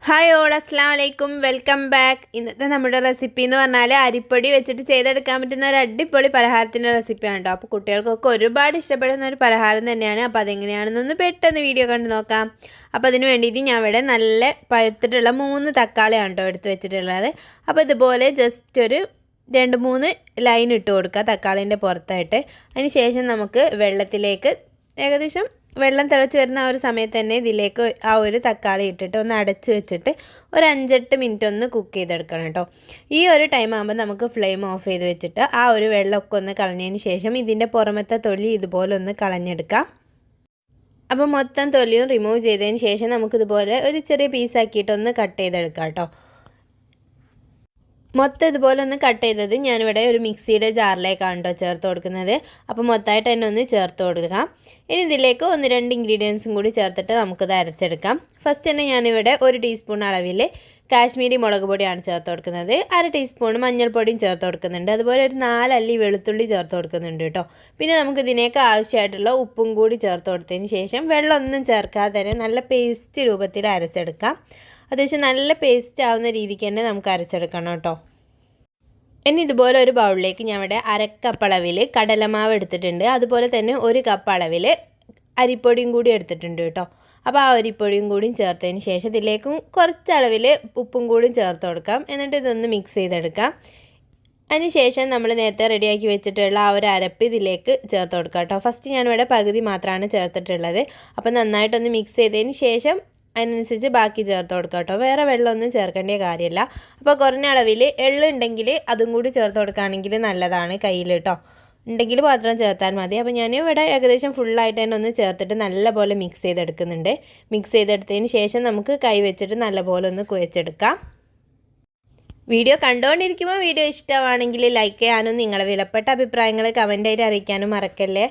Hi all അസ്സലാമു അലൈക്കും welcome back. ഇന്നത്തെ നമ്മുടെ റെസിപ്പി എന്ന് പറഞ്ഞാൽ അരിപ്പൊടി വെച്ചിട്ട് ചെയ്തെടുക്കാൻ പറ്റുന്ന ഒരു അടിപൊളി പലഹാരത്തിൻ്റെ റെസിപ്പിയാണ് കേട്ടോ. അപ്പോൾ കുട്ടികൾക്കൊക്കെ ഒരുപാട് ഇഷ്ടപ്പെടുന്ന ഒരു പലഹാരം തന്നെയാണ്. അപ്പോൾ അതെങ്ങനെയാണെന്നൊന്ന് പെട്ടെന്ന് വീഡിയോ കണ്ട് നോക്കാം. അപ്പോൾ അതിന് വേണ്ടിയിട്ട് ഞാൻ ഇവിടെ നല്ല പഴുത്തിട്ടുള്ള 3 തക്കാളിയാണ് കേട്ടോ എടുത്ത് വെച്ചിട്ടുള്ളത്. അപ്പോൾ ഇതുപോലെ ജസ്റ്റ് ഒരു 2-3 ലൈൻ ഇട്ട് കൊടുക്കുക തക്കാളീൻ്റെ പുറത്തായിട്ട്. അതിന് ശേഷം നമുക്ക് വെള്ളത്തിലേക്ക് ഏകദേശം വെള്ളം തിളച്ച് വരുന്ന ആ ഒരു സമയത്ത് തന്നെ ഇതിലേക്ക് ആ ഒരു തക്കാളി ഇട്ടിട്ട് ഒന്ന് അടച്ച് വെച്ചിട്ട് ഒരു 5-8 മിനിറ്റ് ഒന്ന് കുക്ക് ചെയ്തെടുക്കണം കേട്ടോ. ഈ ഒരു ടൈം ആകുമ്പോൾ നമുക്ക് ഫ്ലെയിം ഓഫ് ചെയ്ത് വെച്ചിട്ട് ആ ഒരു വെള്ളമൊക്കെ ഒന്ന് കളഞ്ഞതിന് ശേഷം ഇതിൻ്റെ പുറമത്തെ തൊലി ഇതുപോലെ ഒന്ന് കളഞ്ഞെടുക്കാം. അപ്പോൾ മൊത്തം തൊലിയും റിമൂവ് ചെയ്തതിന് ശേഷം നമുക്കിതുപോലെ ഒരു ചെറിയ പീസാക്കിയിട്ടൊന്ന് കട്ട് ചെയ്തെടുക്കാം കേട്ടോ. മൊത്തം ഇതുപോലെ ഒന്ന് കട്ട് ചെയ്തത് ഞാനിവിടെ ഒരു മിക്സിയുടെ ജാറിലേക്കാണ് കേട്ടോ ചേർത്ത് കൊടുക്കുന്നത്. അപ്പോൾ മൊത്തമായിട്ട് തന്നെ ഒന്ന് ചേർത്ത് കൊടുക്കാം. ഇനി ഇതിലേക്ക് 1-2 ഇൻഗ്രീഡിയൻസും കൂടി ചേർത്തിട്ട് നമുക്കിത് അരച്ചെടുക്കാം. ഫസ്റ്റ് തന്നെ ഞാനിവിടെ 1 ടീസ്പൂൺ അളവിൽ കാശ്മീരി മുളക് പൊടിയാണ് ചേർത്ത് കൊടുക്കുന്നത്. 1/2 ടീസ്പൂൺ മഞ്ഞൾപ്പൊടിയും ചേർത്ത് കൊടുക്കുന്നുണ്ട്. അതുപോലെ ഒരു 4 അല്ലി വെളുത്തുള്ളി ചേർത്ത് കൊടുക്കുന്നുണ്ട് കേട്ടോ. പിന്നെ നമുക്ക് ഇതിനേക്ക് ആവശ്യമായിട്ടുള്ള ഉപ്പും കൂടി ചേർത്ത് കൊടുത്തതിന് ശേഷം വെള്ളമൊന്നും ചേർക്കാതെ തന്നെ നല്ല പേസ്റ്റ് രൂപത്തിൽ അരച്ചെടുക്കാം. അത്യാവശ്യം നല്ല പേസ്റ്റ് ആവുന്ന രീതിക്ക് തന്നെ നമുക്ക് അരച്ചെടുക്കണം കേട്ടോ. ഇനി ഇതുപോലെ ഒരു ബൗളിലേക്ക് ഞാൻ ഇവിടെ 1/2 കപ്പ് അളവിൽ കടലമാവ് എടുത്തിട്ടുണ്ട്. അതുപോലെ തന്നെ 1 കപ്പ് അളവിൽ അരിപ്പൊടിയും കൂടി എടുത്തിട്ടുണ്ട് കേട്ടോ. അപ്പോൾ ആ അരിപ്പൊടിയും കൂടിയും ചേർത്തതിന് ശേഷം ഇതിലേക്കും കുറച്ച് അളവിൽ ഉപ്പും കൂടിയും ചേർത്ത് കൊടുക്കാം. എന്നിട്ട് ഇതൊന്ന് മിക്സ് ചെയ്തെടുക്കാം. അതിന് ശേഷം നമ്മൾ നേരത്തെ റെഡിയാക്കി വെച്ചിട്ടുള്ള ആ ഒരു അരപ്പ് ഇതിലേക്ക് ചേർത്ത് കൊടുക്കാം കേട്ടോ. ഫസ്റ്റ് ഞാനിവിടെ പകുതി മാത്രമാണ് ചേർത്തിട്ടുള്ളത്. അപ്പോൾ നന്നായിട്ടൊന്ന് മിക്സ് ചെയ്തതിന് ശേഷം അതിനനുസരിച്ച് ബാക്കി ചേർത്ത് കൊടുക്കാം കേട്ടോ. വേറെ വെള്ളമൊന്നും ചേർക്കേണ്ട കാര്യമില്ല. അപ്പോൾ കുറഞ്ഞ അളവിൽ എള്ളുണ്ടെങ്കിൽ അതും കൂടി ചേർത്ത് കൊടുക്കുകയാണെങ്കിൽ നല്ലതാണ് കയ്യിൽ കേട്ടോ. ഉണ്ടെങ്കിൽ മാത്രം ചേർത്താൽ മതി. അപ്പോൾ ഞാൻ ഇവിടെ ഏകദേശം ഫുള്ളായിട്ട് തന്നെ ഒന്ന് ചേർത്തിട്ട് നല്ലപോലെ മിക്സ് ചെയ്തെടുക്കുന്നുണ്ട്. മിക്സ് ചെയ്തെടുത്തതിന് ശേഷം നമുക്ക് കൈ വെച്ചിട്ട് നല്ലപോലെ ഒന്ന് കുഴച്ചെടുക്കാം. വീഡിയോ കണ്ടുകൊണ്ടിരിക്കുമ്പോൾ വീഡിയോ ഇഷ്ടമാണെങ്കിൽ ലൈക്ക് ചെയ്യാനും നിങ്ങളുടെ വിലപ്പെട്ട അഭിപ്രായങ്ങൾ കമൻറ്റായിട്ട് അറിയിക്കാനും മറക്കല്ലേ.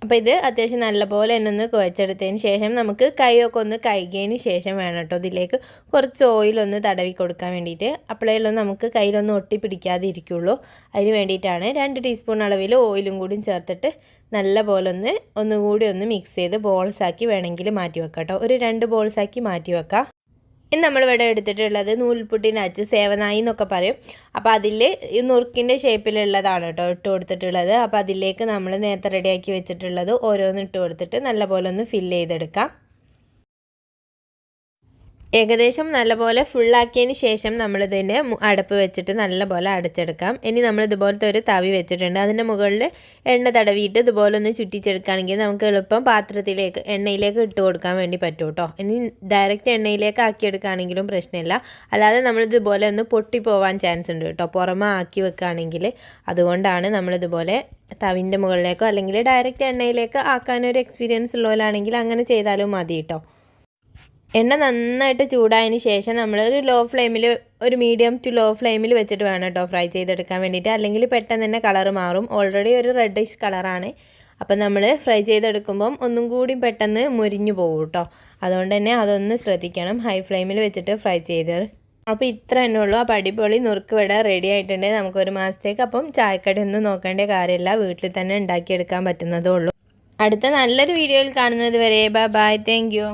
അപ്പോൾ ഇത് അത്യാവശ്യം നല്ലപോലെ തന്നെ ഒന്ന് കുഴച്ചെടുത്തതിന് ശേഷം നമുക്ക് കൈയൊക്കെ ഒന്ന് കഴുകിയതിന് ശേഷം വേണം കേട്ടോ ഇതിലേക്ക് കുറച്ച് ഓയിലൊന്ന് തടവി കൊടുക്കാൻ വേണ്ടിയിട്ട്. അപ്പോഴേലൊന്നും നമുക്ക് കയ്യിലൊന്നും ഒട്ടി പിടിക്കാതെ ഇരിക്കുള്ളൂ. അതിന് വേണ്ടിയിട്ടാണ് 2 ടീസ്പൂൺ അളവിൽ ഓയിലും കൂടി ചേർത്തിട്ട് നല്ലപോലെ ഒന്നുകൂടി ഒന്ന് മിക്സ് ചെയ്ത് ബോൾസാക്കി വേണമെങ്കിൽ മാറ്റി വെക്കാം കേട്ടോ. ഒരു 2 ബോൾസാക്കി മാറ്റി വെക്കാം. ഇന്ന് നമ്മളിവിടെ എടുത്തിട്ടുള്ളത് നൂൽപുട്ടിന് അച്ച് സേവനായി എന്നൊക്കെ പറയും. അപ്പോൾ അതിൽ ഈ നുറുക്കിൻ്റെ ഷേപ്പിലുള്ളതാണ് കേട്ടോ ഇട്ട് കൊടുത്തിട്ടുള്ളത്. അപ്പോൾ അതിലേക്ക് നമ്മൾ നേരത്തെ റെഡിയാക്കി വെച്ചിട്ടുള്ളത് ഓരോന്ന് ഇട്ട് കൊടുത്തിട്ട് നല്ലപോലെ ഒന്ന് ഫില്ല് ചെയ്തെടുക്കാം. ഏകദേശം നല്ലപോലെ ഫുള്ളാക്കിയതിന് ശേഷം നമ്മളിതിൻ്റെ അടപ്പ് വെച്ചിട്ട് നല്ലപോലെ അടച്ചെടുക്കാം. ഇനി നമ്മൾ ഇതുപോലത്തെ ഒരു തവി വെച്ചിട്ടുണ്ട്. അതിൻ്റെ മുകളിൽ എണ്ണ തടവിയിട്ട് ഇതുപോലെ ഒന്ന് ചുറ്റിച്ചെടുക്കുകയാണെങ്കിൽ നമുക്ക് എളുപ്പം പാത്രത്തിലേക്ക് എണ്ണയിലേക്ക് ഇട്ട് കൊടുക്കാൻ വേണ്ടി പറ്റും കേട്ടോ. ഇനി ഡയറക്റ്റ് എണ്ണയിലേക്ക് ആക്കിയെടുക്കുകയാണെങ്കിലും പ്രശ്നമില്ല. അല്ലാതെ നമ്മളിതുപോലെ ഒന്ന് പൊട്ടിപ്പോവാൻ ചാൻസ് ഉണ്ട് കേട്ടോ പുറമെ ആക്കി വെക്കുകയാണെങ്കിൽ. അതുകൊണ്ടാണ് നമ്മളിതുപോലെ തവിൻ്റെ മുകളിലേക്കോ അല്ലെങ്കിൽ ഡയറക്റ്റ് എണ്ണയിലേക്ക് ആക്കാനൊരു എക്സ്പീരിയൻസ് ഉള്ളവരാണെങ്കിൽ അങ്ങനെ ചെയ്താലും മതി കേട്ടോ. എണ്ണ നന്നായിട്ട് ചൂടായതിന് ശേഷം നമ്മൾ ഒരു മീഡിയം ടു ലോ ഫ്ലെയിമിൽ വെച്ചിട്ട് വേണം കേട്ടോ ഫ്രൈ ചെയ്തെടുക്കാൻ വേണ്ടിയിട്ട്. അല്ലെങ്കിൽ പെട്ടെന്ന് തന്നെ കളർ മാറും. ഓൾറെഡി ഒരു റെഡിഷ് കളറാണ്. അപ്പം നമ്മൾ ഫ്രൈ ചെയ്തെടുക്കുമ്പം ഒന്നും കൂടി പെട്ടെന്ന് മുരിഞ്ഞു പോകും കേട്ടോ. അതുകൊണ്ട് തന്നെ അതൊന്ന് ശ്രദ്ധിക്കണം. ഹൈ ഫ്ലെയിമിൽ വെച്ചിട്ട് ഫ്രൈ ചെയ്ത്. അപ്പോൾ ഇത്ര തന്നെ ഉള്ളൂ. അപ്പോൾ അടിപൊളി നുറുക്ക് ഇവിടെ റെഡി ആയിട്ടുണ്ട്. നമുക്കൊരു മാസത്തേക്ക് അപ്പം ചായക്കടി ഒന്നും നോക്കേണ്ട കാര്യമില്ല. വീട്ടിൽ തന്നെ ഉണ്ടാക്കിയെടുക്കാൻ പറ്റുന്നതേ ഉള്ളൂ. അടുത്ത നല്ലൊരു വീഡിയോയിൽ കാണുന്നത് വരെ ബൈ. Thank you.